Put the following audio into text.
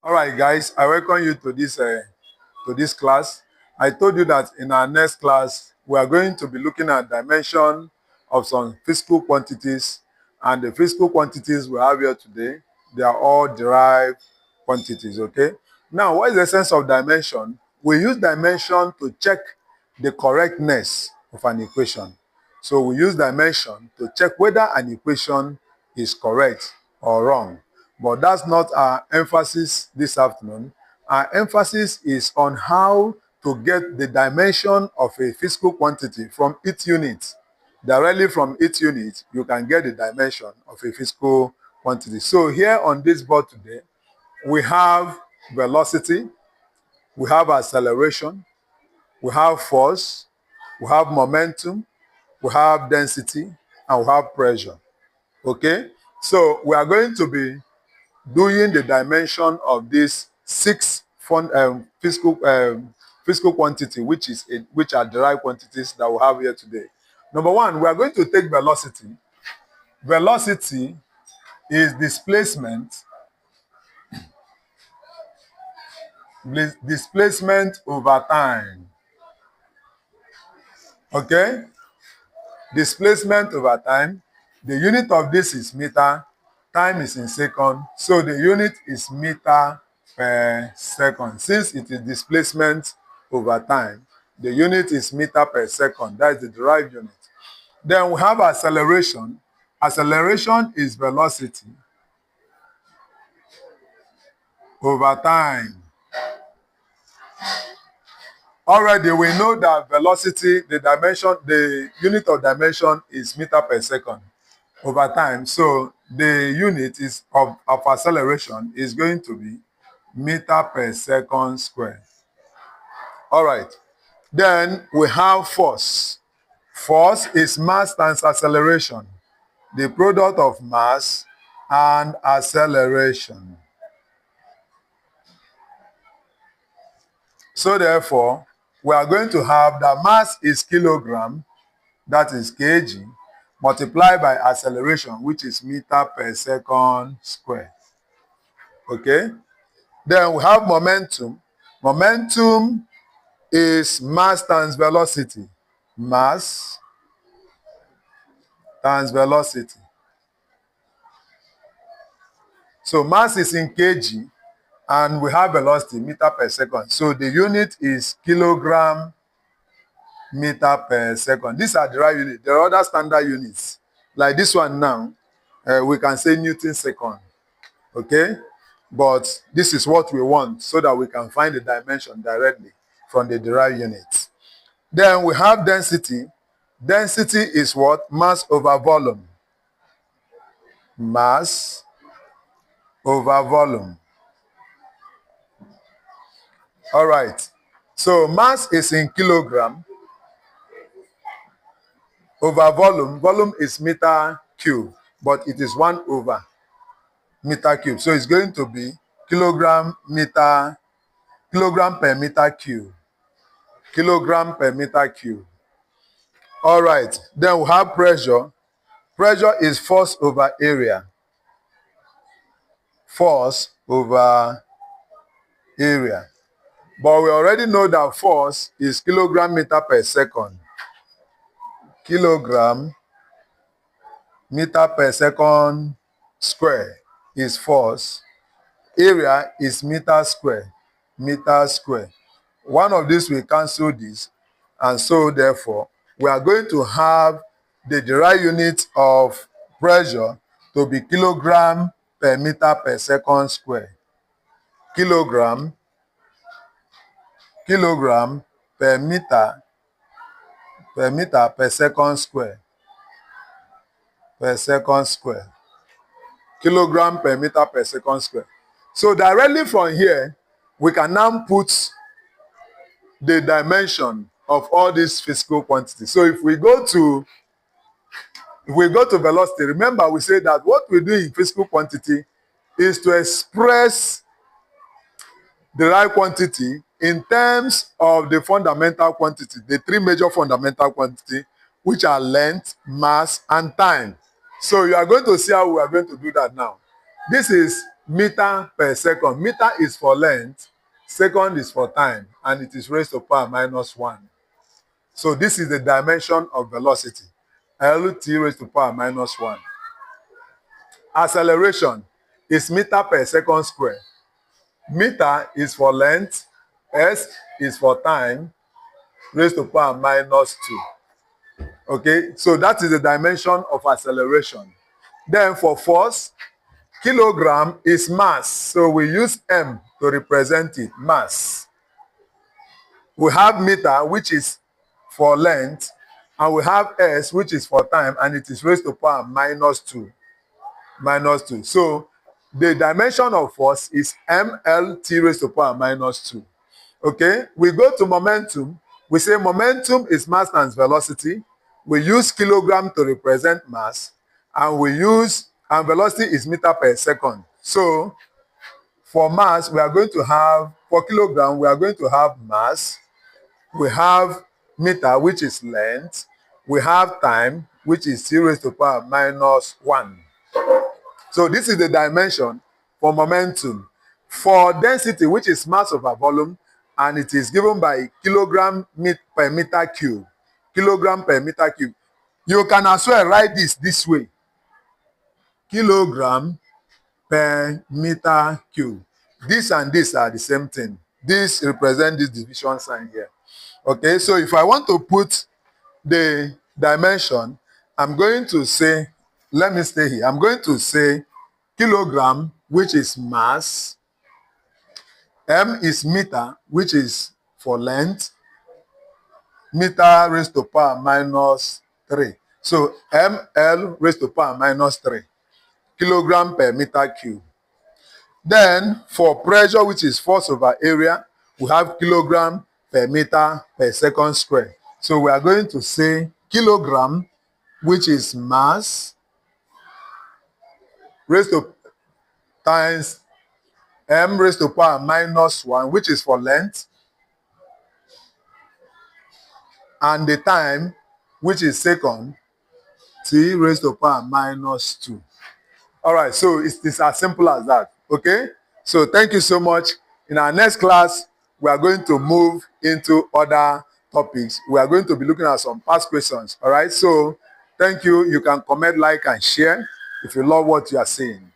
All right, guys, I welcome you to this class. I told you that in our next class, we are going to be looking at dimension of some physical quantities, and the physical quantities we have here today, they are all derived quantities, okay? Now, what is the sense of dimension? We use dimension to check the correctness of an equation. So we use dimension to check whether an equation is correct or wrong. But that's not our emphasis this afternoon. Our emphasis is on how to get the dimension of a physical quantity from its unit. Directly from its unit, you can get the dimension of a physical quantity. So here on this board today, we have velocity, we have acceleration, we have force, we have momentum, we have density, and we have pressure. Okay? So we are going to be doing the dimension of these six physical quantity, which are derived quantities that we have here today. Number one, we are going to take velocity. Velocity is displacement over time. Okay? Displacement over time. The unit of this is meter. Time is in second. So the unit is meter per second. Since it is displacement over time, the unit is meter per second. That is the derived unit. Then we have acceleration. Acceleration is velocity over time. Already we know that velocity, the unit of dimension is meter per second over time. So the unit of acceleration is going to be meter per second squared. All right. Then we have force. Force is mass times acceleration, the product of mass and acceleration. So therefore, we are going to have the mass is kilogram, that is kg, multiplied by acceleration, which is meter per second squared. Okay? Then we have momentum. Momentum is mass times velocity. Mass times velocity. So mass is in kg, and we have velocity, meter per second. So the unit is kilogram meter per second. These are derived units. There are other standard units. Like this one now, we can say Newton second. Okay? But this is what we want so that we can find the dimension directly from the derived units. Then we have density. Density is what? Mass over volume. Mass over volume. All right. So mass is in kilogram over volume. Volume is meter cube, but it is 1 over meter cube. So it's going to be kilogram per meter cube. Kilogram per meter cube. All right. Then we have pressure. Pressure is force over area. Force over area. But we already know that force is kilogram meter per second. Kilogram meter per second square is force. Area is meter square. Meter square. One of these will cancel this, and so therefore we are going to have the derived unit of pressure to be kilogram per meter per second square. Kilogram per meter per second square. Per second square. Kilogram per meter per second square. So directly from here, we can now put the dimension of all these physical quantities. So if we go to velocity, remember we say that what we do in physical quantity is to express the right quantity in terms of the fundamental quantity, the three major fundamental quantities, which are length, mass, and time. So you are going to see how we are going to do that now. This is meter per second. Meter is for length, second is for time, and it is raised to power minus 1. So this is the dimension of velocity, LT raised to power minus 1. Acceleration is meter per second square. Meter is for length, S is for time, raised to power minus 2. Okay, so that is the dimension of acceleration. Then for force, kilogram is mass. So we use M to represent it, mass. We have meter, which is for length, and we have S, which is for time, and it is raised to power minus 2. Minus 2. So the dimension of force is MLT raised to power minus 2. Okay, we go to momentum. We say momentum is mass times velocity. We use kilogram to represent mass, and velocity is meter per second. So for mass, we are going to have, for kilogram, we are going to have mass. We have meter, which is length. We have time, which is 0 raised to power minus 1. So this is the dimension for momentum. For density, which is mass over volume, and it is given by kilogram per meter cube. Kilogram per meter cube. You can as well write this way. Kilogram per meter cube. This and this are the same thing. This represents this division sign here. Okay, so if I want to put the dimension, I'm going to say, let me stay here. I'm going to say kilogram, which is mass. M is meter, which is for length. Meter raised to power minus 3. So ML raised to power minus 3. Kilogram per meter cube. Then for pressure, which is force over area, we have kilogram per meter per second square. So we are going to say kilogram, which is mass, raised to times M raised to power minus 1, which is for length, and the time, which is second, T raised to power minus 2. All right, so it's as simple as that, okay? So thank you so much. In our next class, we are going to move into other topics. We are going to be looking at some past questions, all right? So thank you. You can comment, like, and share if you love what you are seeing.